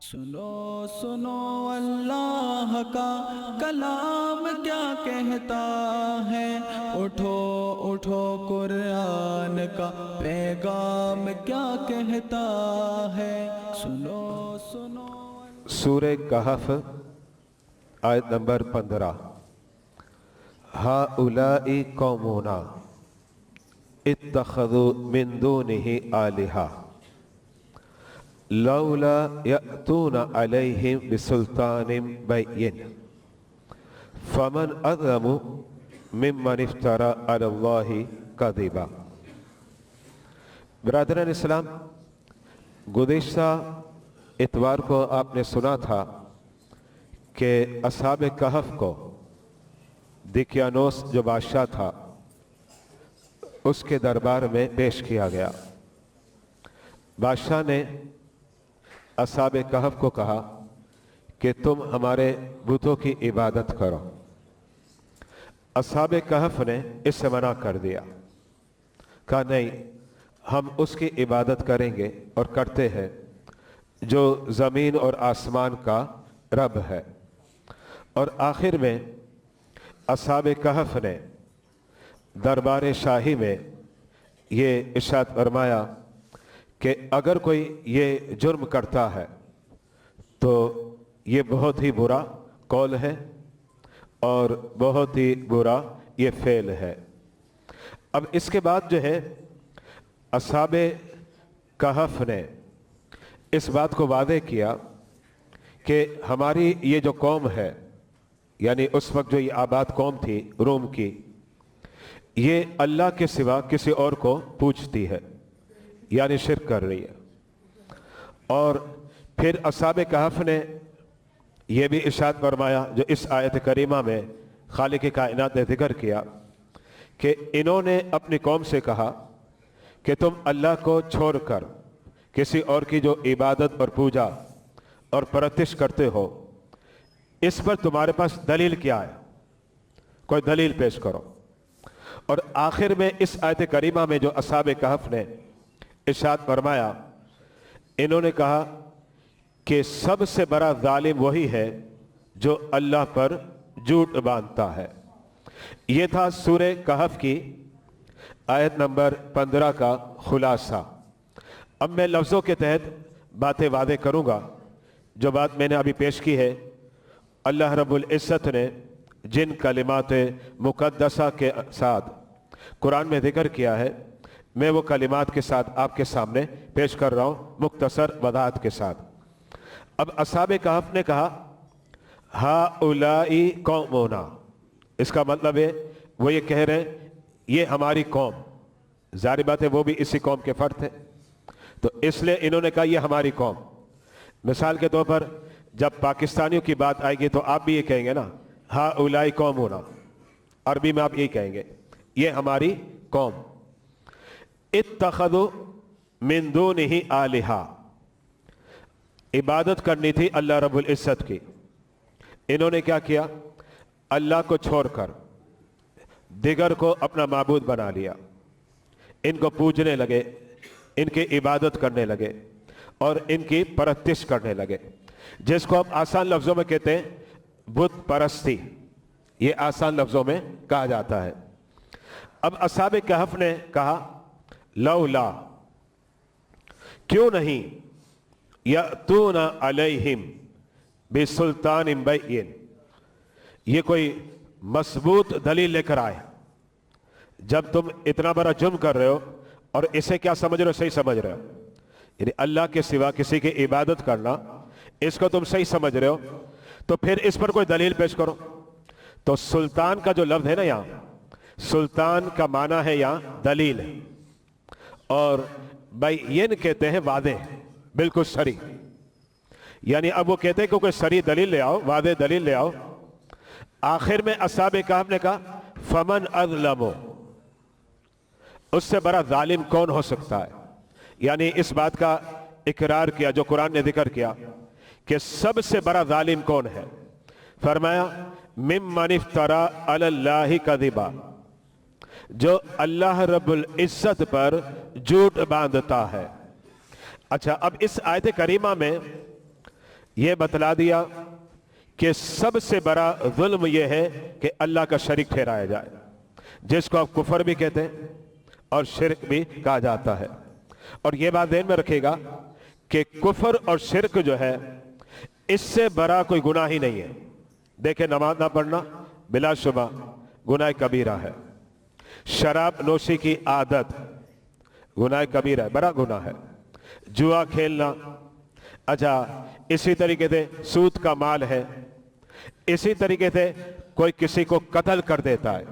سنو سنو اللہ کا کلام کیا کہتا ہے، اٹھو اٹھو قرآن کا پیغام کیا کہتا ہے، سنو سنو۔ سورہ کہف آیت نمبر 15۔ ہؤلاء قومنا اتخذوا من دونہ آلہہ لولا یأتون علیہم بسلطان بین فمن اظلم ممن افترى علی اللہ کذبا۔ برادران اسلام، گزشتہ اتوار کو آپ نے سنا تھا کہ اصحاب کہف کو دقیانوس جو بادشاہ تھا اس کے دربار میں پیش کیا گیا۔ بادشاہ نے اصحاب کہف کو کہا کہ تم ہمارے بتوں کی عبادت کرو۔ اصحاب کہف نے اس سے منع کر دیا، کہا نہیں، ہم اس کی عبادت کریں گے اور کرتے ہیں جو زمین اور آسمان کا رب ہے۔ اور آخر میں اصحاب کہف نے دربار شاہی میں یہ ارشاد فرمایا کہ اگر کوئی یہ جرم کرتا ہے تو یہ بہت ہی برا قول ہے اور بہت ہی برا یہ فعل ہے۔ اب اس کے بعد جو ہے اصحاب کہف نے اس بات کو واضح کیا کہ ہماری یہ جو قوم ہے، یعنی اس وقت جو یہ آباد قوم تھی روم کی، یہ اللہ کے سوا کسی اور کو پوجتی ہے، یعنی شرک کر رہی ہے۔ اور پھر اصحاب کہف نے یہ بھی ارشاد فرمایا جو اس آیت کریمہ میں خالق کائنات نے ذکر کیا کہ انہوں نے اپنی قوم سے کہا کہ تم اللہ کو چھوڑ کر کسی اور کی جو عبادت اور پوجا اور پرستش کرتے ہو، اس پر تمہارے پاس دلیل کیا ہے؟ کوئی دلیل پیش کرو۔ اور آخر میں اس آیت کریمہ میں جو اصحاب کہف نے ارشاد فرمایا، انہوں نے کہا کہ سب سے بڑا ظالم وہی ہے جو اللہ پر جھوٹ باندھتا ہے۔ یہ تھا سورہ کہف کی آیت نمبر 15 کا خلاصہ۔ اب میں لفظوں کے تحت باتیں واضح کروں گا۔ جو بات میں نے ابھی پیش کی ہے، اللہ رب العزت نے جن کلمات مقدسہ کے ساتھ قرآن میں ذکر کیا ہے، میں وہ کلمات کے ساتھ آپ کے سامنے پیش کر رہا ہوں مختصر وضاحت کے ساتھ۔ اب اصحاب کہف نے کہا ہؤلاء قومنا، اس کا مطلب ہے وہ یہ کہہ رہے ہیں یہ ہماری قوم، ظاہر بات ہے وہ بھی اسی قوم کے فرد تھے، تو اس لیے انہوں نے کہا یہ ہماری قوم۔ مثال کے طور پر جب پاکستانیوں کی بات آئے گی تو آپ بھی یہ کہیں گے نا ہؤلاء قومنا، عربی میں آپ یہ کہیں گے یہ ہماری قوم۔ اتخذوا من دونہ آلہہ، عبادت کرنی تھی اللہ رب العزت کی، انہوں نے کیا کیا؟ اللہ کو چھوڑ کر دیگر کو اپنا معبود بنا لیا، ان کو پوجنے لگے، ان کی عبادت کرنے لگے اور ان کی پرستش کرنے لگے، جس کو ہم آسان لفظوں میں کہتے ہیں بت پرستی، یہ آسان لفظوں میں کہا جاتا ہے۔ اب اصحاب کہف نے کہا لولا، کیوں نہیں، یأتون علیہم بسلطان بین، یہ کوئی مضبوط دلیل لے کر آئے۔ جب تم اتنا بڑا جرم کر رہے ہو اور اسے کیا سمجھ رہے ہو؟ صحیح سمجھ رہے ہو، یعنی اللہ کے سوا کسی کی عبادت کرنا، اس کو تم صحیح سمجھ رہے ہو، تو پھر اس پر کوئی دلیل پیش کرو۔ تو سلطان کا جو لفظ ہے نا، یہاں سلطان کا معنی ہے یہاں دلیل، اور بین کہتے ہیں واضح، بالکل صریح، یعنی اب وہ کہتے ہیں کہ کوئی صریح دلیل لے آؤ، واضح دلیل لے آؤ۔ آخر میں اصحاب کہف نے کہا فمن اظلم، اس سے بڑا ظالم کون ہو سکتا ہے؟ یعنی اس بات کا اقرار کیا جو قرآن نے ذکر کیا کہ سب سے بڑا ظالم کون ہے؟ فرمایا ممن افترى علی اللہ کذبا، جو اللہ رب العزت پر جھوٹ باندھتا ہے۔ اچھا، اب اس آیت کریمہ میں یہ بتلا دیا کہ سب سے بڑا ظلم یہ ہے کہ اللہ کا شریک ٹھہرایا جائے، جس کو آپ کفر بھی کہتے ہیں اور شرک بھی کہا جاتا ہے۔ اور یہ بات ذہن میں رکھے گا کہ کفر اور شرک جو ہے اس سے بڑا کوئی گناہ ہی نہیں ہے۔ دیکھیں، نماز نہ پڑھنا بلا شبہ گناہ کبیرہ ہے، شراب نوشی کی عادت گناہ کبیرہ ہے، بڑا گناہ ہے، جوا کھیلنا، اچھا اسی طریقے سے سود کا مال ہے، اسی طریقے سے کوئی کسی کو قتل کر دیتا ہے،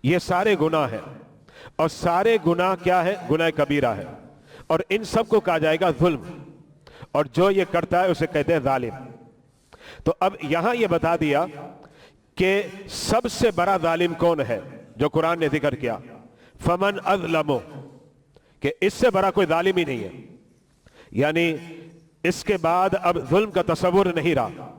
یہ سارے گناہ ہیں، اور سارے گناہ کیا ہے؟ گناہ کبیرہ ہے، اور ان سب کو کہا جائے گا ظلم، اور جو یہ کرتا ہے اسے کہتے ہیں ظالم۔ تو اب یہاں یہ بتا دیا کہ سب سے بڑا ظالم کون ہے جو قرآن نے ذکر کیا، فمن اظلم، کہ اس سے بڑا کوئی ظالم ہی نہیں ہے، یعنی اس کے بعد اب ظلم کا تصور نہیں رہا،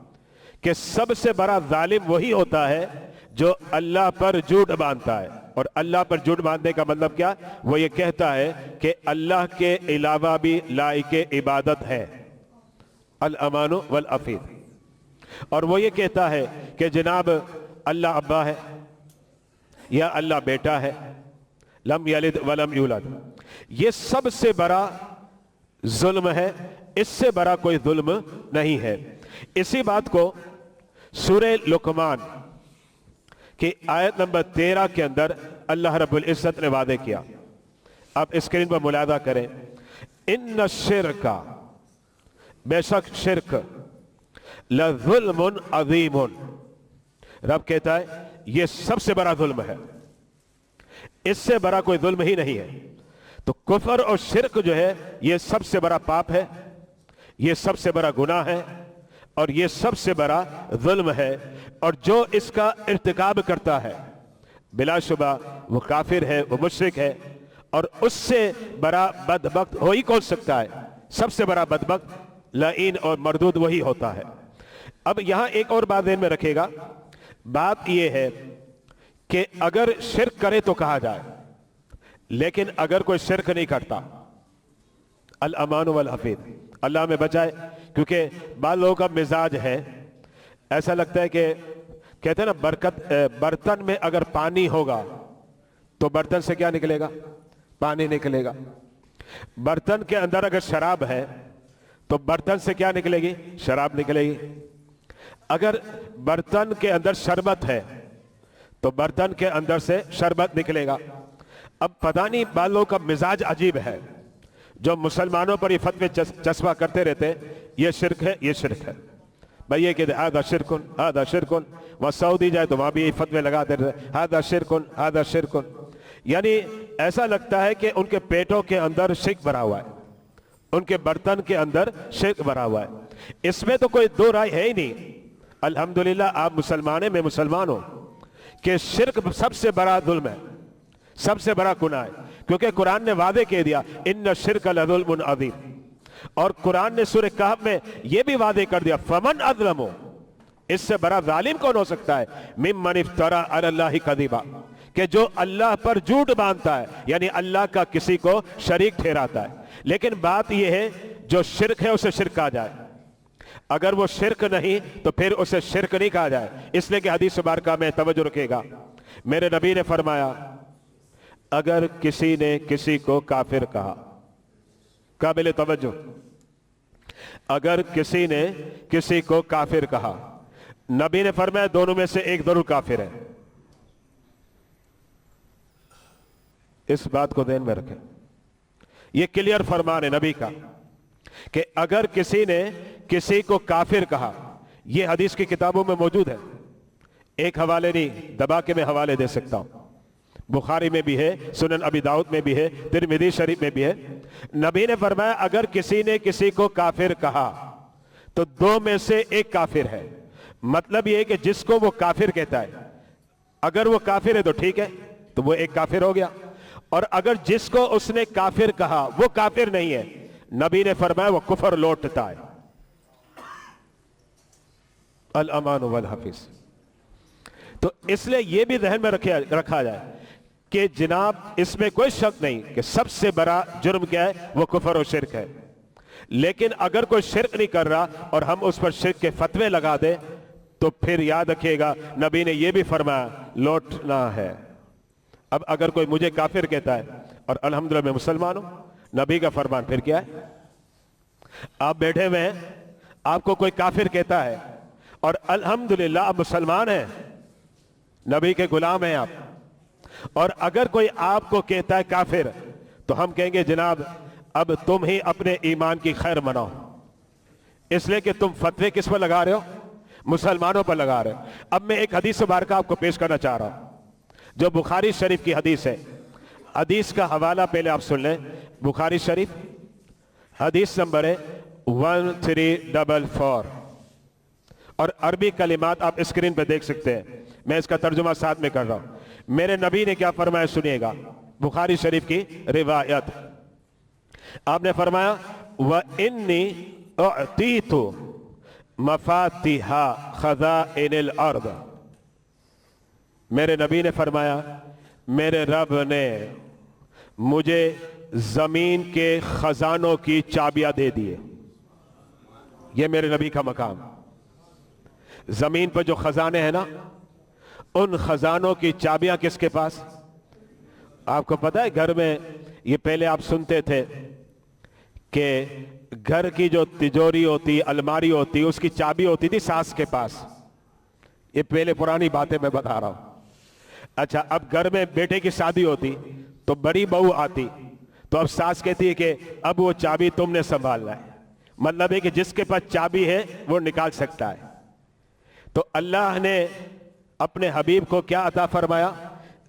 کہ سب سے بڑا ظالم وہی ہوتا ہے جو اللہ پر جھوٹ باندھتا ہے، اور اللہ پر جھوٹ باندھنے کا مطلب کیا؟ وہ یہ کہتا ہے کہ اللہ کے علاوہ بھی لائق عبادت ہے، الامان والافید، اور وہ یہ کہتا ہے کہ جناب اللہ ابا ہے یا اللہ بیٹا ہے، لم یلد ولم یولد، یہ سب سے بڑا ظلم ہے، اس سے بڑا کوئی ظلم نہیں ہے۔ اسی بات کو سورہ لقمان کی آیت نمبر 13 کے اندر اللہ رب العزت نے وعدے کیا، آپ اسکرین پر ملاحظہ کریں، ان الشرک، بے شک شرک، لظلم عظیم، رب کہتا ہے یہ سب سے بڑا ظلم ہے، اس سے بڑا کوئی ظلم ہی نہیں ہے۔ تو کفر اور شرک جو ہے یہ سب سے بڑا پاپ ہے، یہ سب سے بڑا گناہ ہے، اور یہ سب سے بڑا ظلم ہے، اور جو اس کا ارتکاب کرتا ہے بلا شبہ وہ کافر ہے، وہ مشرک ہے، اور اس سے بڑا بدبخت ہو ہی کون سکتا ہے؟ سب سے بڑا بدبخت لعین اور مردود وہی ہوتا ہے۔ اب یہاں ایک اور بات ذہن میں رکھے گا، بات یہ ہے کہ اگر شرک کرے تو کہا جائے، لیکن اگر کوئی شرک نہیں کرتا، الامان والحفیظ، اللہ میں بچائے، کیونکہ بعض لوگوں کا مزاج ہے، ایسا لگتا ہے کہ کہتے ہیں نا برتن میں اگر پانی ہوگا تو برتن سے کیا نکلے گا؟ پانی نکلے گا۔ برتن کے اندر اگر شراب ہے تو برتن سے کیا نکلے گی؟ شراب نکلے گی۔ اگر برتن کے اندر شربت ہے تو برتن کے اندر سے شربت نکلے گا۔ اب پتہ نہیں بعض لوگوں کا مزاج عجیب ہے، جو مسلمانوں پر یہ فتوے چسپاں کرتے رہتے ہیں، یہ شرک ہے، یہ شرک ہے، بھئی یہ کہتے ہیں ہذا شرکن ہذا شرکن، وہاں سعودی جائے تو وہاں بھی یہ فتوے لگاتے رہتے ہیں ہذا شرکن ہذا شرکن، یعنی ایسا لگتا ہے کہ ان کے پیٹوں کے اندر شرک بھرا ہوا ہے، ان کے برتن کے اندر شرک بھرا ہوا ہے۔ اس میں تو کوئی دو رائے ہے ہی نہیں۔ الحمدللہ آپ مسلمان ہیں، میں مسلمان ہوں، کہ شرک سب سے بڑا ظلم ہے، سب سے بڑا گناہ ہے، کیونکہ قرآن نے وعدے کہہ دیا ان الشرک لظلم عظیم، اور قرآن نے سورہ کہف میں یہ بھی وعدے کر دیا فمن اظلم، اس سے بڑا ظالم کون ہو سکتا ہے؟ ممن افترى علی اللہ کذبا، کہ جو اللہ پر جھوٹ باندھتا ہے، یعنی اللہ کا کسی کو شریک ٹھہراتا ہے۔ لیکن بات یہ ہے جو شرک ہے اسے شرک کہا جائے، اگر وہ شرک نہیں تو پھر اسے شرک نہیں کہا جائے، اس لیے کہ حدیث مبارکہ میں توجہ رکھے گا، میرے نبی نے فرمایا اگر کسی نے کسی کو کافر کہا، قابل توجہ، اگر کسی نے کسی کو کافر کہا، نبی نے فرمایا دونوں میں سے ایک ضرور کافر ہے، اس بات کو ذہن میں رکھیں، یہ کلیئر فرمان ہے نبی کا کہ اگر کسی نے کسی کو کافر کہا، یہ حدیث کی کتابوں میں موجود ہے، ایک حوالے نہیں، دبا کے میں حوالے دے سکتا ہوں، بخاری میں بھی ہے، سنن ابی داؤد میں بھی ہے، ترمذی شریف میں بھی ہے، نبی نے فرمایا اگر کسی نے کسی کو کافر کہا تو دو میں سے ایک کافر ہے، مطلب یہ ہے کہ جس کو وہ کافر کہتا ہے اگر وہ کافر ہے تو ٹھیک ہے، تو وہ ایک کافر ہو گیا، اور اگر جس کو اس نے کافر کہا وہ کافر نہیں ہے، نبی نے فرمایا وہ کفر لوٹتا ہے۔ الامان والحفظ، تو اس لیے یہ بھی ذہن میں رکھا جائے کہ جناب اس میں کوئی شک نہیں کہ سب سے بڑا جرم کیا ہے؟ وہ کفر و شرک ہے۔ لیکن اگر کوئی شرک نہیں کر رہا اور ہم اس پر شرک کے فتوے لگا دیں تو پھر یاد رکھیے گا نبی نے یہ بھی فرمایا لوٹنا ہے۔ اب اگر کوئی مجھے کافر کہتا ہے اور الحمدللہ میں مسلمان ہوں، نبی کا فرمان پھر کیا ہے؟ آپ بیٹھے ہوئے ہیں، آپ کو کوئی کافر کہتا ہے اور الحمدللہ آپ مسلمان ہیں، نبی کے غلام ہیں آپ، اور اگر کوئی آپ کو کہتا ہے کافر تو ہم کہیں گے جناب اب تم ہی اپنے ایمان کی خیر مناؤ، اس لیے کہ تم فتوے کس پر لگا رہے ہو؟ مسلمانوں پر لگا رہے ہو۔ اب میں ایک حدیث مبارکہ آپ کو پیش کرنا چاہ رہا ہوں جو بخاری شریف کی حدیث ہے۔ حدیث کا حوالہ پہلے آپ سن لیں، بخاری شریف حدیث نمبر ہے 1344، اور عربی کلمات آپ اسکرین پہ دیکھ سکتے ہیں، میں اس کا ترجمہ ساتھ میں کر رہا ہوں۔ میرے نبی نے کیا فرمایا سنیے گا، بخاری شریف کی روایت۔ آپ نے فرمایا وَإِنِّي أُعْطِيتُ مَفَاتِحَ خَزَائِنِ الْأَرْضِ، میرے نبی نے فرمایا میرے رب نے مجھے زمین کے خزانوں کی چابیاں دے دیے۔ یہ میرے نبی کا مقام، زمین پر جو خزانے ہیں نا ان خزانوں کی چابیاں کس کے پاس؟ آپ کو پتہ ہے گھر میں یہ پہلے آپ سنتے تھے کہ گھر کی جو تجوری ہوتی، الماری ہوتی، اس کی چابی ہوتی تھی ساس کے پاس۔ یہ پہلے پرانی باتیں میں بتا رہا ہوں۔ اچھا اب گھر میں بیٹے کی شادی ہوتی تو بڑی بہو آتی تو اب ساس کہتی ہے کہ اب وہ چابی تم نے سنبھالنا ہے، مطلب ہے کہ جس کے پاس چابی ہے وہ نکال سکتا ہے۔ تو اللہ نے اپنے حبیب کو کیا عطا فرمایا؟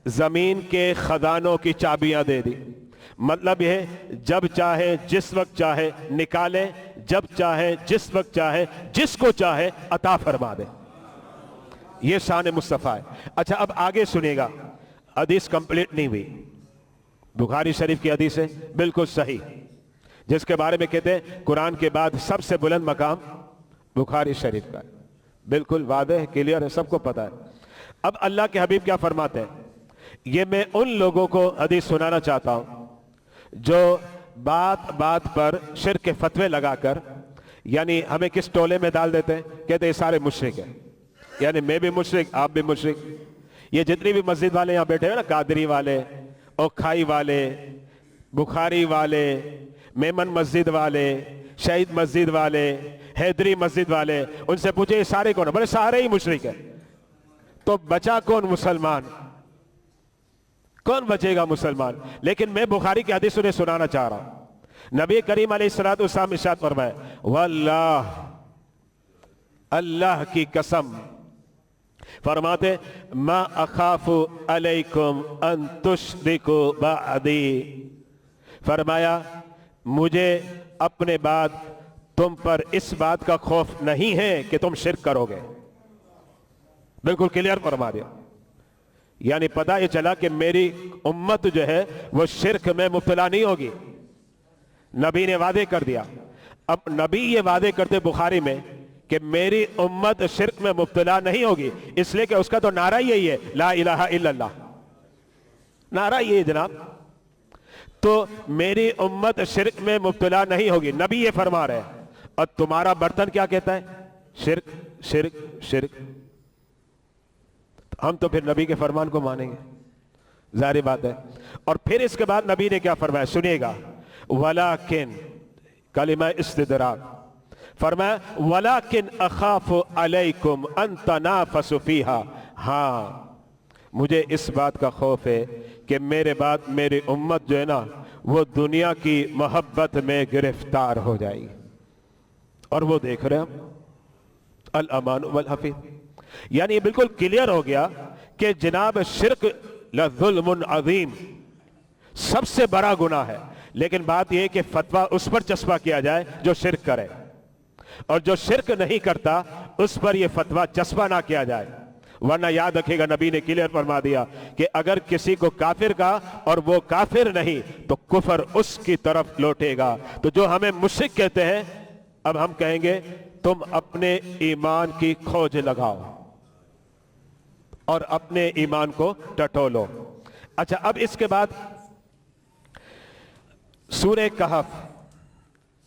زمین کے خزانوں کی چابیاں دے دی۔ مطلب یہ ہے جب چاہے جس وقت چاہے نکالے، جب چاہے جس وقت چاہے جس کو چاہے عطا فرما دے۔ یہ شان مصطفیٰ ہے۔ اچھا اب آگے سنیے گا، حدیث کمپلیٹ نہیں ہوئی، بخاری شریف کی حدیث ہے بالکل صحیح، جس کے بارے میں کہتے ہیں قرآن کے بعد سب سے بلند مقام بخاری شریف کا ہے، بالکل واضح ہے، کلیئر ہے، سب کو پتہ ہے۔ اب اللہ کے حبیب کیا فرماتے ہیں؟ یہ میں ان لوگوں کو حدیث سنانا چاہتا ہوں جو بات بات پر شرک کے فتوے لگا کر، یعنی ہمیں کس ٹولے میں ڈال دیتے ہیں؟ کہتے ہیں یہ سارے مشرک ہیں، یعنی میں بھی مشرک، آپ بھی مشرک۔ یہ جتنی بھی مسجد والے یہاں بیٹھے ہیں نا، قادری والے، اوکھائی والے، بخاری والے، میمن مسجد والے، شہید مسجد والے، حیدری مسجد والے، ان سے پوچھے یہ سارے کون ہیں؟ بولے سارے ہی مشرک ہیں۔ تو بچا کون؟ مسلمان۔ کون بچے گا؟ مسلمان۔ لیکن میں بخاری کی حدیث انہیں سنانا چاہ رہا ہوں۔ نبی کریم علیہ السلام ارشاد فرمائے واللہ، اللہ کی قسم، فرماتے ما اخاف علیکم ان تشرکوا بعدی، فرمایا مجھے اپنے بعد تم پر اس بات کا خوف نہیں ہے کہ تم شرک کرو گے۔ بالکل کلیئر فرما دیا، یعنی پتہ یہ چلا کہ میری امت جو ہے وہ شرک میں مبتلا نہیں ہوگی، نبی نے وعدے کر دیا۔ اب نبی یہ وعدے کرتے بخاری میں کہ میری امت شرک میں مبتلا نہیں ہوگی، اس لیے کہ اس کا تو نعرہ یہی ہے لا الہ الا اللہ، نعرہ یہ ہے جناب۔ تو میری امت شرک میں مبتلا نہیں ہوگی، نبی یہ فرما رہے ہیں، اور تمہارا برتن کیا کہتا ہے؟ شرک شرک شرک۔ ہم تو پھر نبی کے فرمان کو مانیں گے، ظاہر بات ہے۔ اور پھر اس کے بعد نبی نے کیا فرمایا سنیے گا، ولیکن، کلمہ استدراک، فرمایا ولیکن اخاف علیکم ان تنافسوا فیہا، ہاں مجھے اس بات کا خوف ہے کہ میرے بعد میری امت جو ہے نا وہ دنیا کی محبت میں گرفتار ہو جائے گی۔ اور وہ دیکھ رہے ہیں ہم الامان والحفیظ، یعنی یہ بالکل کلیئر ہو گیا کہ جناب شرک لظلم عظیم، سب سے بڑا گناہ ہے، لیکن بات یہ ہے کہ فتویٰ اس پر چسپا کیا جائے جو شرک کرے، اور جو شرک نہیں کرتا اس پر یہ فتویٰ چسپا نہ کیا جائے، ورنہ یاد رکھے گا نبی نے کلیئر فرما دیا کہ اگر کسی کو کافر کہا اور وہ کافر نہیں تو کفر اس کی طرف لوٹے گا۔ تو جو ہمیں مشرک کہتے ہیں اب ہم کہیں گے تم اپنے ایمان کی کھوج لگاؤ اور اپنے ایمان کو ٹٹولو۔ اچھا اب اس کے بعد سورہ کہف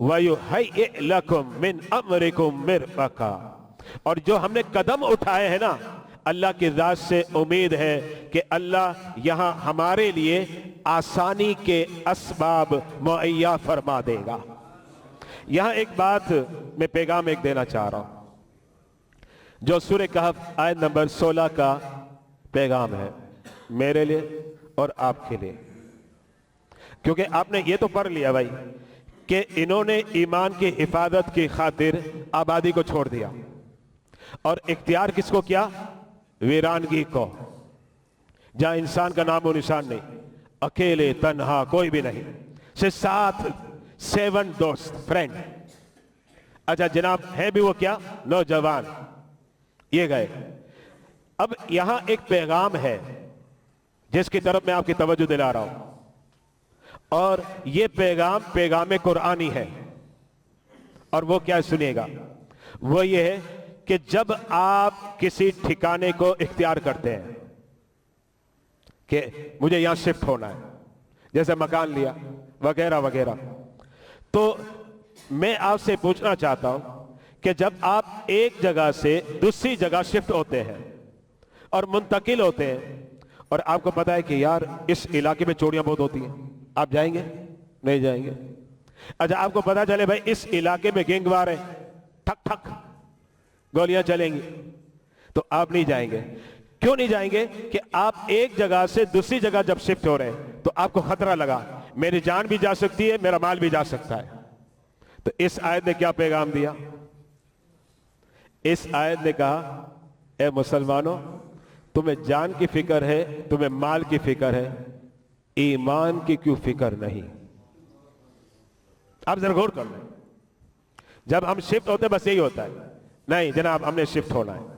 وَيُهَيِّئْ لَكُم مِّنْ أَمْرِكُم مِّرْفَقًا، اور جو ہم نے قدم اٹھائے ہیں نا، اللہ کی ذات سے امید ہے کہ اللہ یہاں ہمارے لیے آسانی کے اسباب مہیا فرما دے گا۔ یہاں ایک بات میں پیغام ایک دینا چاہ رہا ہوں، جو سورہ کہف آیت نمبر 16 کا پیغام ہے میرے لیے اور آپ کے لیے، کیونکہ آپ نے یہ تو پڑھ لیا بھائی کہ انہوں نے ایمان کی حفاظت کی خاطر آبادی کو چھوڑ دیا، اور اختیار کس کو کیا؟ ویرانگی کو، جہاں انسان کا نام و نشان نہیں، اکیلے تنہا کوئی بھی نہیں، صرف ساتھ 7 دوست فرینڈ۔ اچھا جناب ہے بھی وہ کیا؟ نوجوان، یہ گئے۔ اب یہاں ایک پیغام ہے جس کی طرف میں آپ کی توجہ دلا رہا ہوں، اور یہ پیغام قرآنی ہے، اور وہ کیا سنیے گا، وہ یہ ہے کہ جب آپ کسی ٹھکانے کو اختیار کرتے ہیں کہ مجھے یہاں شفٹ ہونا ہے، جیسے مکان لیا وغیرہ وغیرہ، تو میں آپ سے پوچھنا چاہتا ہوں کہ جب آپ ایک جگہ سے دوسری جگہ شفٹ ہوتے ہیں اور منتقل ہوتے ہیں، اور آپ کو پتا ہے کہ یار اس علاقے میں چوریاں بہت ہوتی ہیں، آپ جائیں گے؟ نہیں جائیں گے۔ اچھا آپ کو پتا چلے بھائی اس علاقے میں گینگ وار ہے، ٹھک ٹھک گولیاں چلیں گی، تو آپ نہیں جائیں گے۔ کیوں نہیں جائیں گے؟ کہ آپ ایک جگہ سے دوسری جگہ جب شفٹ ہو رہے ہیں تو آپ کو خطرہ لگا، میری جان بھی جا سکتی ہے، میرا مال بھی جا سکتا ہے۔ تو اس آیت نے کیا پیغام دیا؟ اس آیت نے کہا اے مسلمانوں، تمہیں جان کی فکر ہے، تمہیں مال کی فکر ہے، ایمان کی کیوں فکر نہیں؟ آپ ذرا غور کر لیں، جب ہم شفٹ ہوتے بس یہی ہوتا ہے، نہیں جناب ہم نے شفٹ ہونا ہے،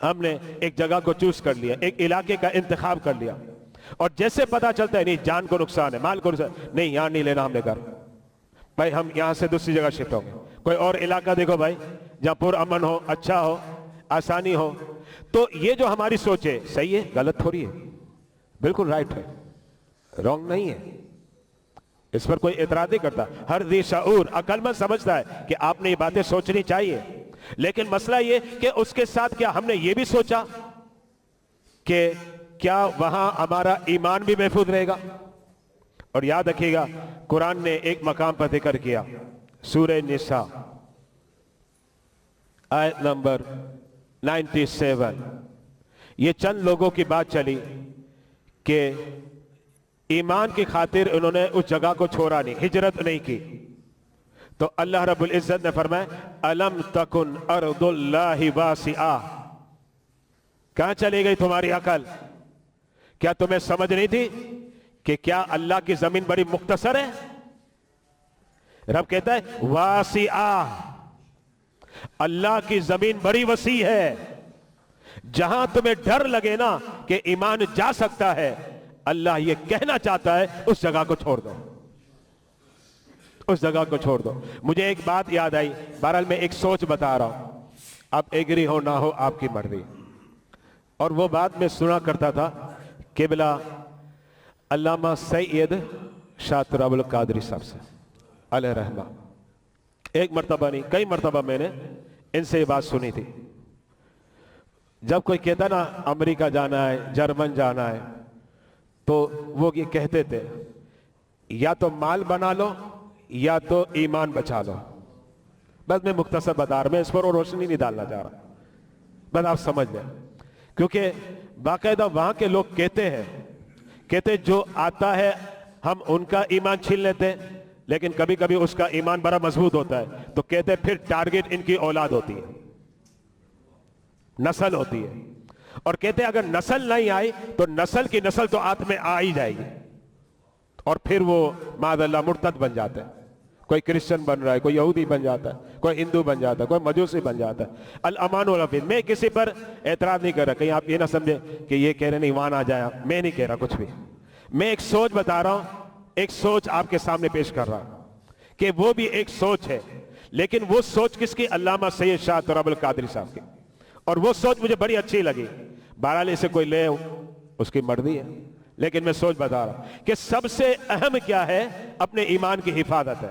ہم نے ایک جگہ کو چوز کر لیا، ایک علاقے کا انتخاب کر لیا، اور جیسے پتا چلتا ہے نہیں جان کو نقصان ہے، مال کو نقصان، نہیں یہاں نہیں لینا ہم نے گھر، بھائی ہم یہاں سے دوسری جگہ شفٹ ہوں گے، کوئی اور علاقہ دیکھو بھائی جہاں پر امن ہو، اچھا ہو، آسانی ہو۔ تو یہ جو ہماری سوچ ہے صحیح ہے، غلط تھوڑی ہے، بالکل رائٹ ہے، رونگ نہیں ہے، اس پر کوئی اعتراض نہیں کرتا۔ ہر ذی شعور عقل مند سمجھتا ہے کہ آپ نے یہ باتیں سوچنی چاہیے، لیکن مسئلہ یہ کہ اس کے ساتھ کیا ہم نے یہ بھی سوچا کہ کیا وہاں ہمارا ایمان بھی محفوظ رہے گا؟ اور یاد رکھیے گا قرآن نے ایک مقام پر ذکر کیا، سورہ نساء آیت نمبر 97، یہ چند لوگوں کی بات چلی کہ ایمان کی خاطر انہوں نے اس جگہ کو چھوڑا نہیں، ہجرت نہیں کی، تو اللہ رب العزت نے فرمایا الم تکن ارض اللہ واسعہ، کہاں چلی گئی تمہاری عقل؟ کیا تمہیں سمجھ نہیں تھی کہ کیا اللہ کی زمین بڑی مختصر ہے؟ رب کہتا ہے واسعہ، اللہ کی زمین بڑی وسیع ہے، جہاں تمہیں ڈر لگے نا کہ ایمان جا سکتا ہے، اللہ یہ کہنا چاہتا ہے اس جگہ کو چھوڑ دو، اس جگہ کو چھوڑ دو۔ مجھے ایک بات یاد آئی، بہرحال میں ایک سوچ بتا رہا ہوں، آپ ایگری ہو نہ ہو آپ کی مرضی، اور وہ بات میں سنا کرتا تھا قبلہ علامہ سید شاہ تراب القادری صاحب سے علیہ رحمہ، ایک مرتبہ نہیں کئی مرتبہ میں نے ان سے یہ بات سنی تھی۔ جب کوئی کہتا نا امریکہ جانا ہے، جرمن جانا ہے، تو وہ یہ کہتے تھے یا تو مال بنا لو یا تو ایمان بچا لو۔ بس میں مختصر بتا رہا، میں اس پر روشنی نہیں ڈالنا چاہ رہا، بس آپ سمجھ لیں، کیونکہ باقاعدہ وہاں کے لوگ کہتے جو آتا ہے ہم ان کا ایمان چھین لیتے ہیں، لیکن کبھی کبھی اس کا ایمان بڑا مضبوط ہوتا ہے، تو کہتے پھر ٹارگٹ ان کی اولاد ہوتی ہے، نسل ہوتی ہے، اور کہتے اگر نسل نہیں آئی تو نسل کی نسل تو آت میں آ ہی جائے گی، اور پھر وہ معاذ اللہ مرتد بن جاتا ہے، کوئی کرسچن بن رہا ہے، کوئی یہودی بن جاتا ہے، کوئی ہندو بن جاتا ہے، کوئی مجوسی بن جاتا ہے۔ الامان والعافیت، میں کسی پر اعتراض نہیں کر رہا، کہیں آپ یہ نہ سمجھے کہ یہ کہہ رہے نہیں ایمان آ جائے، میں نہیں کہہ رہا کچھ بھی، میں ایک سوچ بتا رہا ہوں، ایک سوچ آپ کے سامنے پیش کر رہا ہوں کہ وہ بھی ایک سوچ ہے، لیکن وہ سوچ کس کی؟ علامہ سید شاہ تراب القادری صاحب کی، اور وہ سوچ مجھے بڑی اچھی لگی۔ بہرحال اسے کوئی لے اس کی مرضی ہے، لیکن میں سوچ بتا رہا ہوں کہ سب سے اہم کیا ہے؟ اپنے ایمان کی حفاظت ہے۔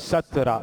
17,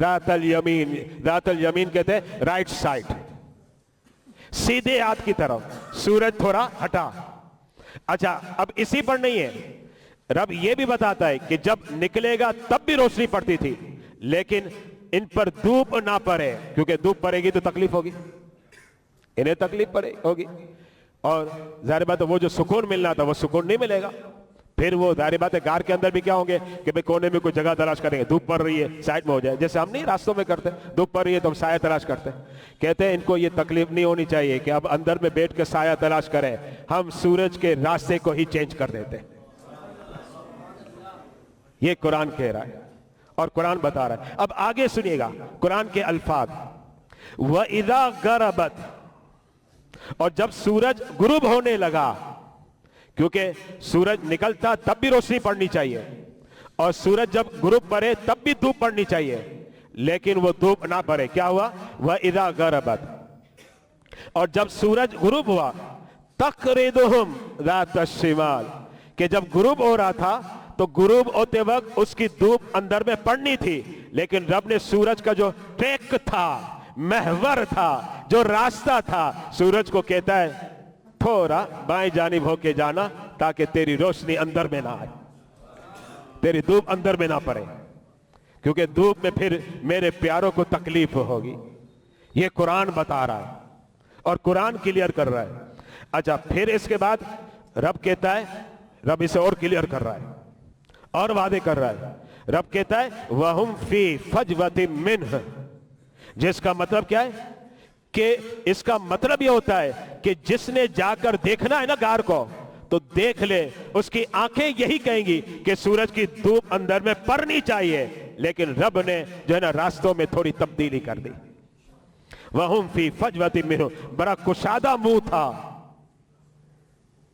ذات الیمین، ذات الیمین کہتے ہیں رائٹ سائڈ، سیدھے ہاتھ کی طرف، سورج تھوڑا ہٹا۔ اچھا اب اسی پر نہیں ہے، رب یہ بھی بتاتا ہے کہ جب نکلے گا تب بھی روشنی پڑتی تھی، لیکن ان پر دھوپ نہ پڑے، کیونکہ دھوپ پڑے گی تو تکلیف ہوگی، انہیں تکلیف پڑے ہوگی، اور ظاہر بات ہے وہ جو سکون ملنا تھا وہ سکون نہیں ملے گا۔ پھر وہ ظاہر بات ہے غار کے اندر بھی کیا ہوں گے کہ بھئی کونے میں کوئی جگہ تلاش کریں گے، دھوپ پڑ رہی ہے سائڈ میں ہو جائے، جیسے ہم نہیں راستوں میں کرتے، دھوپ پڑ رہی ہے تو ہم سایہ تلاش کرتے ہیں۔ کہتے ہیں ان کو یہ تکلیف نہیں ہونی چاہیے کہ اب اندر میں بیٹھ کے سایہ تلاش کریں، ہم سورج کے راستے کو ہی چینج کر دیتے ہیں۔ یہ قرآن کہہ رہا ہے اور قرآن بتا رہا ہے۔ اب آگے سنیے گا قرآن کے الفاظ، وَإِذَا غَرَبَتْ، اور جب سورج غروب ہونے لگا، کیونکہ سورج نکلتا تب بھی روشنی پڑنی چاہیے، اور سورج جب غروب پڑے تب بھی دھوپ پڑنی چاہیے، لیکن وہ دھوپ نہ پڑے، کیا ہوا؟ وَإِذَا غَرَبَتْ، اور جب سورج غروب ہوا، تَقْرِضُهُمْ ذَاتَ الشِّمَالِ، کہ جب غروب ہو رہا تھا تو غروب ہوتے وقت اس کی دھوپ اندر میں پڑنی تھی، لیکن رب نے سورج کا جو ٹریک تھا، محور تھا، جو راستہ تھا، سورج کو کہتا ہے تھوڑا بائیں جانب ہو کے جانا تاکہ تیری روشنی اندر میں نہ آئے، تیری دھوپ اندر میں نہ پڑے، کیونکہ دھوپ میں پھر میرے پیاروں کو تکلیف ہوگی۔ یہ قرآن بتا رہا ہے اور قرآن کلیئر کر رہا ہے۔ اچھا پھر اس کے بعد رب کہتا ہے، رب اسے اور کلیئر کر رہا ہے اور وعدے کر رہا ہے، رب کہتا ہے وَهُمْ فِي فَجْوَةٍ مِّنْهُ، جس کا مطلب کیا ہے کہ اس کا مطلب یہ ہوتا ہے کہ جس نے جا کر دیکھنا ہے نا غار کو تو دیکھ لے، اس کی آنکھیں یہی کہیں گی کہ سورج کی دھوپ اندر میں پڑنی چاہیے، لیکن رب نے جو ہے نا راستوں میں تھوڑی تبدیلی کر دی۔ وَهُمْ فِي فَجْوَةٍ مِّنْهُ، بڑا کشادہ منہ تھا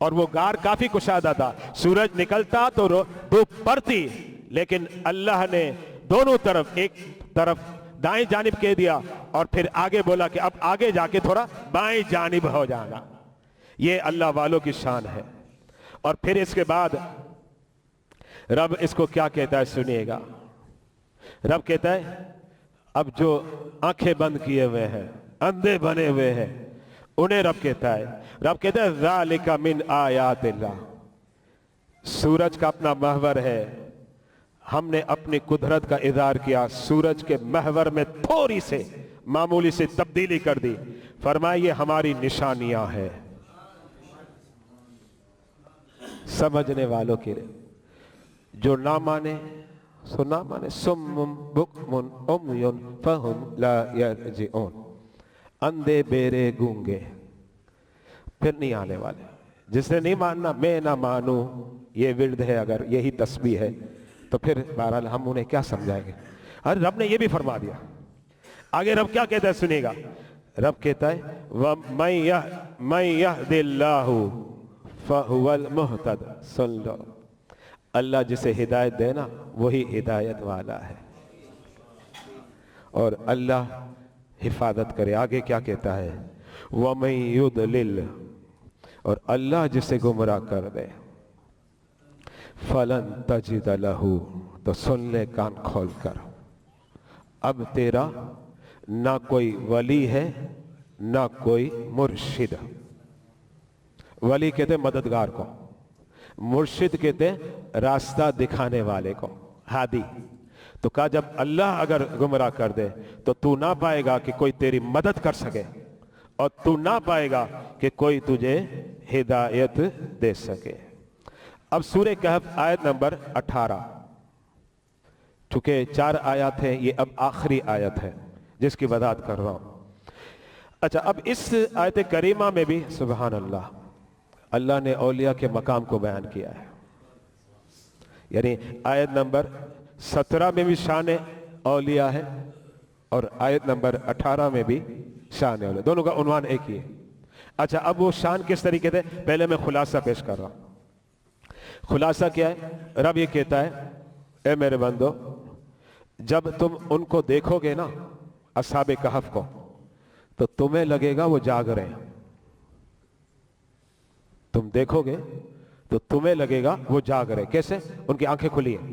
اور وہ غار کافی کشادہ تھا، سورج نکلتا تو دھوپ پڑتی، لیکن اللہ نے دونوں طرف، ایک طرف دائیں جانب کہہ دیا اور پھر آگے بولا کہ اب آگے جا کے تھوڑا بائیں جانب ہو جانا۔ یہ اللہ والوں کی شان ہے۔ اور پھر اس کے بعد رب اس کو کیا کہتا ہے سنیے گا، رب کہتا ہے اب جو آنکھیں بند کیے ہوئے ہیں، اندھے بنے ہوئے ہیں، انہیں رب کہتا ہے ذَلِكَ مِنْ آیَاتِ اللَّهِ، سورج کا اپنا محور ہے، ہم نے اپنی قدرت کا اظہار کیا، سورج کے محور میں تھوڑی سے معمولی سے تبدیلی کر دی، فرمایا یہ ہماری نشانیاں ہیں سمجھنے والوں کے لیے، جو نہ مانے سو نہ مانے، سم بکم عمی فہم لا یرجعون، اندھے بیرے گونگے پھر نہیں آنے والے۔ جس نے نہیں ماننا، میں نہ مانوں، یہ ورد ہے، اگر یہی تسبیح ہے تو پھر بہرحال ہم انہیں کیا سمجھائیں گے۔ اور رب نے یہ بھی فرما دیا۔ آگے رب کیا کہتا ہے سنیے گا، رب کہتا ہے وَمَن يَهْدِ اللَّهُ فَهُوَ الْمُهْتَدِ، سن لو، اللہ جسے ہدایت دینا وہی ہدایت والا ہے، اور اللہ حفاظت کرے۔ آگے کیا کہتا ہے وَمَن يُضْلِلْ، اور اللہ جسے گمراہ کر دے، فَلَن تَجِدَ لَهُ، تو سن لے کان کھول کر، اب تیرا نہ کوئی ولی ہے نہ کوئی مرشد۔ ولی کہتے ہیں مددگار کو، مرشد کہتے ہیں راستہ دکھانے والے کو، ہادی۔ تو کہا جب اللہ اگر گمراہ کر دے تو نہ پائے گا کہ کوئی تیری مدد کر سکے، اور تو نہ پائے گا کہ کوئی تجھے ہدایت دے سکے۔ اب سورہ کہف آیت نمبر 18، چونکہ 4 آیات ہیں، یہ اب آخری آیت ہے جس کی وضاحت کر رہا ہوں۔ اچھا اب اس آیت کریمہ میں بھی سبحان اللہ، اللہ نے اولیاء کے مقام کو بیان کیا ہے، یعنی آیت نمبر 17 میں بھی شان اولیاء ہے اور آیت نمبر 18 میں بھی شان اولیاء، دونوں کا عنوان ایک ہی ہے۔ اچھا اب وہ شان کس طریقے سے، پہلے میں خلاصہ پیش کر رہا ہوں۔ خلاصہ کیا ہے، رب یہ کہتا ہے اے میرے بندو، جب تم ان کو دیکھو گے نا اصحاب کہف کو، تو تمہیں لگے گا وہ جاگ رہے ہیں، تم دیکھو گے تو تمہیں لگے گا وہ جاگ رہے۔ کیسے؟ ان کی آنکھیں کھلی ہیں،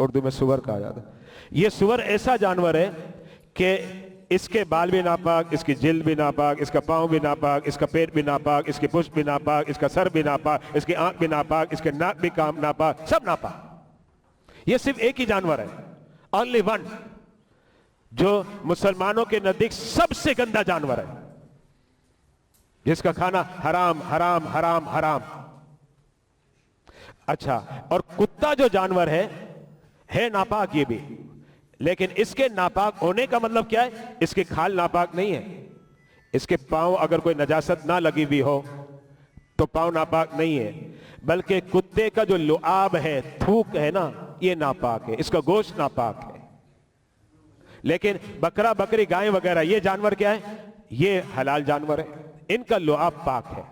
اردو میں سور کہا جاتا ہے. یہ سور ایسا جانور ہے کہ اس کے بال بھی ناپاک، اس کی جلد بھی ناپاک، اس کا پاؤں بھی ناپاک، اس کا پیٹ بھی ناپاک، اس کی پشت بھی ناپاک، اس کا سر بھی ناپاک، اس کی آنکھ بھی ناپاک، اس کے ناک بھی ناپاک، سب ناپاک. یہ صرف ایک ہی جانور ہے، only one، جو مسلمانوں کے نزدیک سب سے گندا جانور ہے، جس کا کھانا حرام حرام حرام حرام. اچھا، اور کتا جو جانور ہے ناپاک یہ بھی، لیکن اس کے ناپاک ہونے کا مطلب کیا ہے؟ اس کے کھال ناپاک نہیں ہے، اس کے پاؤں اگر کوئی نجاست نہ لگی ہوئی ہو تو پاؤں ناپاک نہیں ہے، بلکہ کتے کا جو لعاب ہے، تھوک ہے نا، یہ ناپاک ہے، اس کا گوشت ناپاک ہے. لیکن بکرا بکری گائے وغیرہ یہ جانور کیا ہے؟ یہ حلال جانور ہے، ان کا لعاب پاک ہے،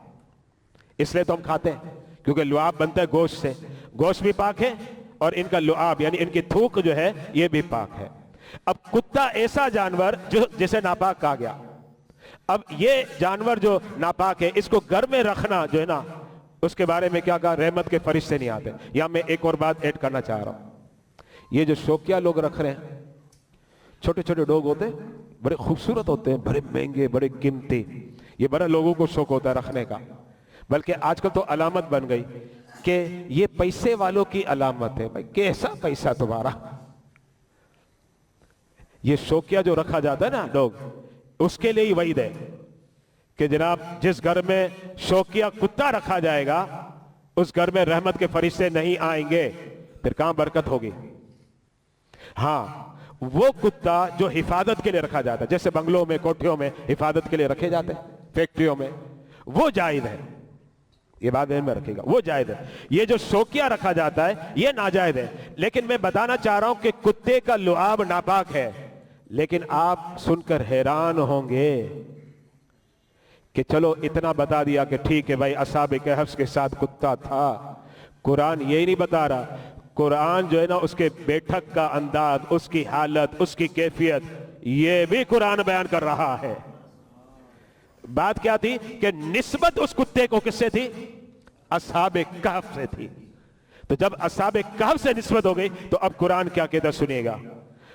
اس لیے تو ہم کھاتے ہیں، کیونکہ لعاب بنتا ہے گوشت سے، گوشت بھی پاک ہے اور ان کا لعاب یعنی ان کی تھوک جو ہے یہ بھی پاک ہے. اب کتا ایسا جانور جسے ناپاک کہا گیا. اب یہ جانور جو ناپاک ہے، اس کو گھر میں رکھنا جو ہے نا، اس کے بارے میں کیا کہا؟ رحمت کے فرشتے نہیں آتے. یہاں میں ایک اور بات ایڈ کرنا چاہ رہا ہوں. یہ جو شوقیہ لوگ رکھ رہے ہیں، چھوٹے چھوٹے ڈوگ ہوتے ہیں، بڑے خوبصورت ہوتے ہیں، بڑے مہنگے، بڑے قیمتی، یہ بڑا لوگوں کو شوق ہوتا ہے رکھنے کا، بلکہ آج کل تو علامت بن گئی کہ یہ پیسے والوں کی علامت ہے. بھائی کیسا پیسہ تمہارا؟ یہ شوقیہ جو رکھا جاتا ہے نا لوگ، اس کے لیے ہی وعید ہے کہ جناب جس گھر میں شوقیہ کتا رکھا جائے گا اس گھر میں رحمت کے فرشتے نہیں آئیں گے. پھر کہاں برکت ہوگی؟ ہاں، وہ کتا جو حفاظت کے لیے رکھا جاتا ہے، جیسے بنگلوں میں، کوٹھیوں میں حفاظت کے لیے رکھے جاتے ہیں، فیکٹریوں میں، وہ جائز ہے. یہ بات ذہن میں رکھے گا، وہ جائز ہے. یہ جو شوقیہ رکھا جاتا ہے یہ ناجائز ہے. لیکن میں بتانا چاہ رہا ہوں کہ کتے کا لعاب ناپاک ہے. لیکن آپ سن کر حیران ہوں گے کہ چلو اتنا بتا دیا کہ ٹھیک ہے بھائی اصحاب کہف کے ساتھ کتا تھا، قرآن یہی نہیں بتا رہا. قرآن جو ہے نا اس کے بیٹھک کا انداز، اس کی حالت، اس کی کیفیت، یہ بھی قرآن بیان کر رہا ہے. بات کیا تھی کہ نسبت اس کتے کو کس سے تھی؟ اصحاب کہف سے تھی. تو جب اصحاب کہف سے نسبت ہو گئی تو اب قرآن کیا کہتا سنیے گا.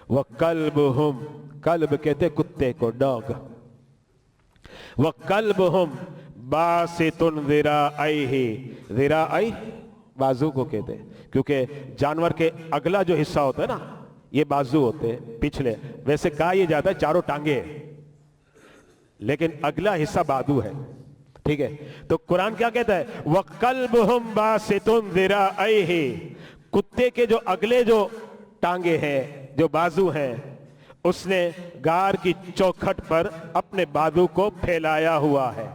وَقَلْبُهُمْ، قلب کہتے کتے کو، ڈاگ. وَقَلْبُهُمْ بَاسِطٌ ذِرَاعَيْهِ، ذراعی بازو کو کہتے ہیں، کیونکہ جانور کے اگلا جو حصہ ہوتا ہے نا یہ بازو ہوتے ہیں پچھلے. ویسے کہا یہ جاتا ہے چاروں ٹانگیں ہیں، لیکن اگلا حصہ بازو ہے. ٹھیک ہے، تو قرآن کیا کہتا ہے؟ وَقَلْبُهُمْ بَاسِطٌ ذِرَاعَيْهِ، کتے کے جو اگلے جو ٹانگیں ہیں، جو بازو ہیں، اس نے غار کی چوکھٹ پر اپنے بازو کو پھیلایا ہوا ہے.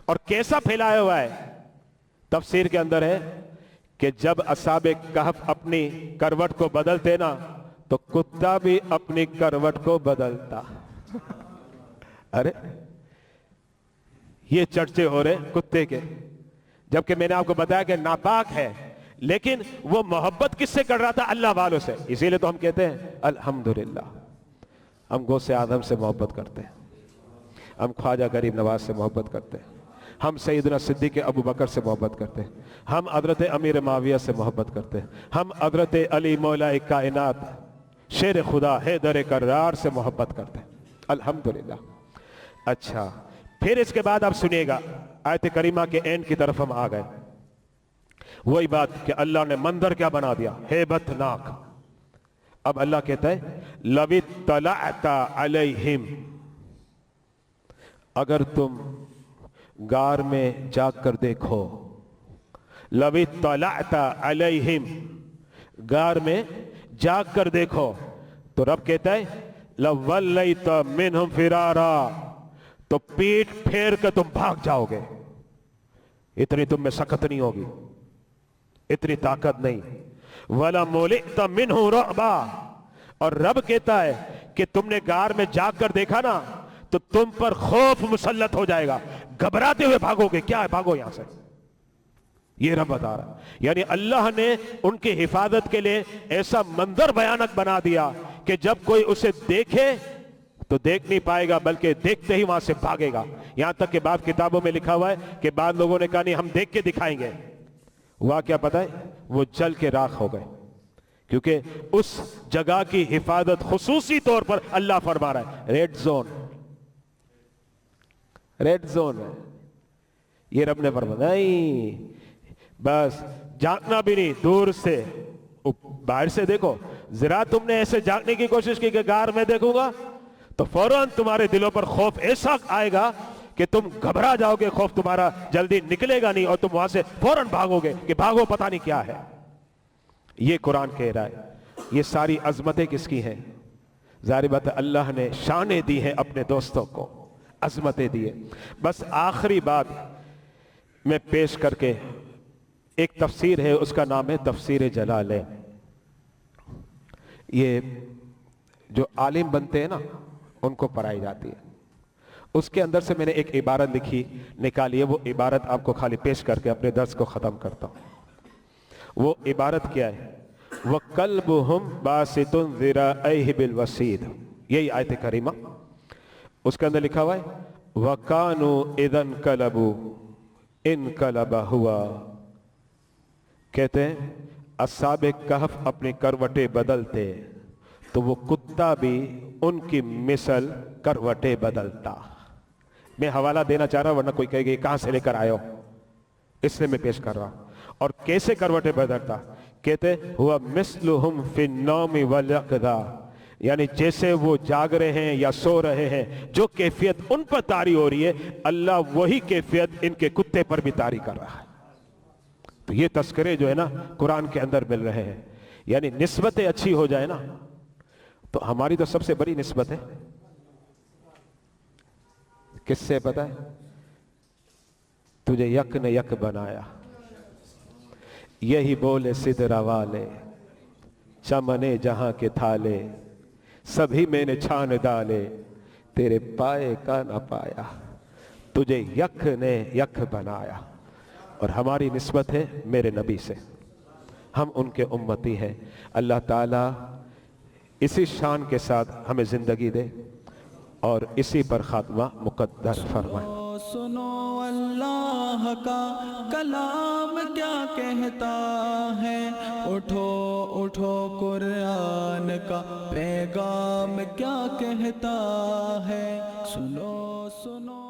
اور کیسا پھیلایا ہوا ہے؟ تفسیر کے اندر ہے کہ جب اصحاب کہف اپنی کروٹ کو بدلتے نا تو کتا بھی اپنی کروٹ کو بدلتا. ارے یہ چرچے ہو رہے کتے کے، جبکہ میں نے آپ کو بتایا کہ ناپاک ہے، لیکن وہ محبت کس سے کر رہا تھا؟ اللہ والوں سے. اسی لیے تو ہم کہتے ہیں الحمدللہ، ہم غوث اعظم سے محبت کرتے ہیں، ہم خواجہ غریب نواز سے محبت کرتے ہیں، ہم سیدنا صدیق ابو بکر سے محبت کرتے ہیں، ہم حضرت امیر معاویہ سے محبت کرتے ہیں، ہم حضرت علی مولا کائنات شیر خدا حیدر کرار سے محبت کرتے ہیں. الحمدللہ. اچھا، پھر اس کے بعد آپ سنیے گا آیت کریمہ کے اینڈ کی طرف ہم آ گئے. وہی بات کہ اللہ نے منظر کیا بنا دیا؟ ہیبت ناک. اب اللہ کہتا ہے لَوِ اطَّلَعْتَ عَلَيْهِمْ، اگر تم غار میں جاگ کر دیکھو. لَوِ اطَّلَعْتَ عَلَيْهِمْ، غار میں جاگ کر دیکھو. تو رب کہتا ہے لَوَلَّيْتَ مِنْهُمْ فِرَارًا، تو پیٹ پھیر کر تم بھاگ جاؤ گے. اتنی تم میں سخت نہیں ہوگی، اتنی طاقت نہیں. وَلَا مُلِئْتَ مِنْهُ رُعْبًا، اور رب کہتا ہے کہ تم نے غار میں جاگ کر دیکھا نا تو تم پر خوف مسلط ہو جائے گا، گھبراتے ہوئے بھاگو گے. کیا ہے؟ بھاگو یہاں سے. یہ رب بتا رہا ہے. یعنی اللہ نے ان کی حفاظت کے لیے ایسا منظر بھیانک بنا دیا کہ جب کوئی اسے دیکھے تو دیکھ نہیں پائے گا، بلکہ دیکھتے ہی وہاں سے بھاگے گا. یہاں تک کہ بعض کتابوں میں لکھا ہوا ہے کہ بعض لوگوں نے کہا نہیں ہم دیکھ کے دکھائیں گے. ہوا کیا پتہ ہے؟ وہ جل کے راکھ ہو گئے. کیونکہ اس جگہ کی حفاظت خصوصی طور پر اللہ فرما رہا ہے. ریڈ زون ہے یہ رب نے فرمایا. نہیں بس جھانکنا بھی نہیں, دور سے باہر سے دیکھو. ذرا تم نے ایسے جھانکنے کی کوشش کی کہ گار میں دیکھوں گا تو فوراً تمہارے دلوں پر خوف ایسا آئے گا کہ تم گھبرا جاؤ گے, خوف تمہارا جلدی نکلے گا نہیں اور تم وہاں سے فوراً بھاگو گے کہ بھاگو پتہ نہیں کیا ہے. یہ قرآن کہہ رہا ہے. یہ ساری عظمتیں کس کی ہیں؟ ظاہر بات ہے اللہ نے شانیں دی ہیں اپنے دوستوں کو, عظمتیں دی ہیں. بس آخری بات میں پیش کر کے, ایک تفسیر ہے اس کا نام ہے تفسیر جلالین. یہ جو عالم بنتے ہیں نا ان کو پڑھائی جاتی ہے. اس کے اندر سے میں نے ایک عبارت لکھی نکالی ہے, وہ عبارت آپ کو خالی پیش کر کے اپنے درس کو ختم کرتا ہوں. وہ عبارت کیا ہے؟ وَقَلْبُهُمْ بَاسِطٌ ذِرَائِهِ بِالْوَسِيدِ, یہی آیت کریمہ. اس کے اندر لکھا ہوا ہے وَقَانُوا اِذَا انْقَلَبُوا انْقَلَبَ ہُوَا. کہتے ہیں اصحاب کہف اپنی کروٹیں بدلتے تو وہ کتا بھی ان کی مثل کروٹیں بدلتا. میں حوالہ دینا چاہ رہا ہوں ورنہ کوئی کہے گا کہاں سے لے کر آئے ہو, اس لیے میں پیش کر رہا ہوں. اور کیسے کروٹیں بدلتا؟ کہتے ہوا مثلہم فی النوم والیقظہ, یعنی جیسے وہ جاگ رہے ہیں یا سو رہے ہیں, جو کیفیت ان پر طاری ہو رہی ہے اللہ وہی کیفیت ان کے کتے پر بھی طاری کر رہا ہے. تو یہ تذکرے جو ہے نا قرآن کے اندر مل رہے ہیں. یعنی نسبتیں اچھی ہو جائے نا تو ہماری تو سب سے بڑی نسبت ہے کس سے پتہ ہے؟ تجھے یک نے یک بنایا, یہی بولے سدرا والے, چمنے جہاں کے تھالے, سبھی میں نے چھان ڈالے, تیرے پائے کا نہ پایا, تجھے یک نے یک بنایا. اور ہماری نسبت ہے میرے نبی سے, ہم ان کے امتی ہیں. اللہ تعالیٰ اسی شان کے ساتھ ہمیں زندگی دے اور اسی پر خاتمہ مقدر فرمائے. سنو اللہ کا کلام کیا کہتا ہے, اٹھو اٹھو قرآن کا پیغام کیا کہتا ہے. سنو سنو